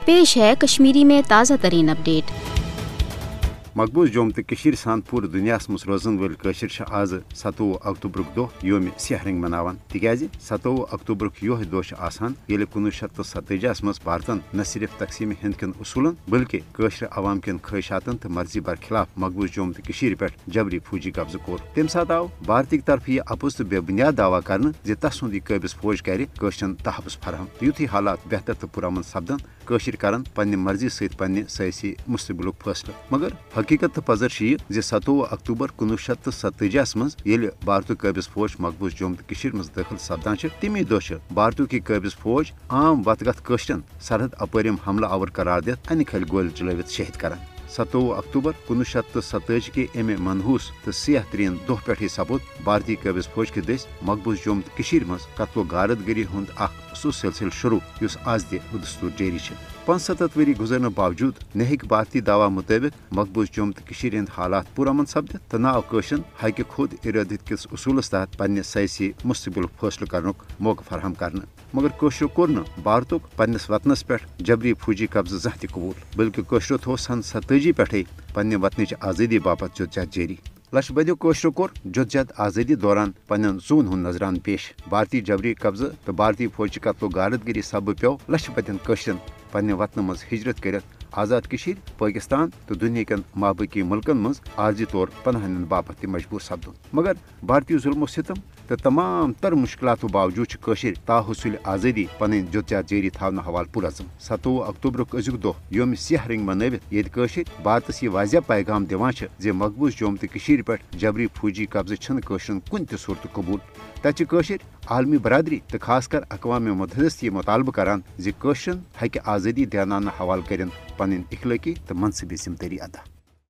पेश है कश्मीरी में ताज़ा तरीन अपडेट। मकबूज जोम तो सान पूरे दुनिया मज रोजन वल आज 27 अक्टूबर दो योम सेहरिंग मनावान तिकाज 27 अक्टूबर यह दह आसान 1947 मज भारतन न सिर्फ तकसीम हिंद कन उसूलन बल्कि अवाम कन ख्वाहिशातन तो मर्जी बरखिलाफ मकबूज जोम तो पे जबरी फौजी कब्जा कोर तम सात आव भारत तरफ यह अपुज तो बेबुनियाद दावा कर तसुंद काबिज फौज कर तहफ़ुज़ फराहम यूथी हालात बेहतर तो पुरमन सपदन कर पन्ने मर्जी सहित पन्ने सियासी मुस्तकबिल फैसले मगर हकीकत तो पजर 27 अक्टूबर 1947 मज भारत काबिज फौज मकबूज जोम तो मज दाखिल सपदान तमी दह भारत की काबिज फौज आम वतगत सरहद अपरिम हमला आवर करार दित अन खल गोल चलवित शहीद कर 27 अक्टूबर 1947 के अमे मनहूस तो सियाह तरीन दह पे सपुद भारतीय काबिज फौज के दस मकबूज जोम तो मज कत्लो गारदगरी हुंद सह सिलसिल शुरू युस आज दस्तूर जारी 75 वरी गुजरने बावजूद न भारतीय दावा मुताबिक मकबूज जोम तो हंद हालात पुरमन सपदित तो न आव हक खुद इरादत किस उसूलस तहत पन्ने सियासी मुस्तकबिल फैसले कर मौका फराहम कर मगर कोर भारत पन्नस वतनस पे जबरी फौजी कब्जा जह त कबूल बल्कि थो सन 27 पे पन्ने वतन आज़ादी बापत जुदजहद जारी लश बदियों कोर जुदजहद आज़ादी दौरान पन्न जून हुंद नजरान पेश भारतीय जबरी कब्जा तो भारतीय फौजी कत्लो गारदगिरी सब पे लश बदन पन्ने वतन मज हिजरत कर आज़ाद पाकिस्तान तो दुनिया कन माबकी मुल्कन मज आर्जी तौर पनाह बापत मजबूर सपदुन मगर भारतीय जुल्म सितम तो तमाम तर मुश्किलातों बावजूद ताहुसूल आज़ादी पन जुदजहद जारी थावन हवाल पुरज़म 27 अक्टूबर अजुक दह योम सेहरिंग मनवित ये भारत यह वाजिया पैगाम दिवान जे मकबूज जोम तो पे जबरी फौजी कब्जा कुन त सूरत कबूल तत आलमी बरादरी तो खासकर अक़वाम मुत्तहिदा यह मुतालबा करान जे हक आज़ादी दियाना हवाल कर पन इखलाकी तो मनसबी जिम्मेदारी अदा।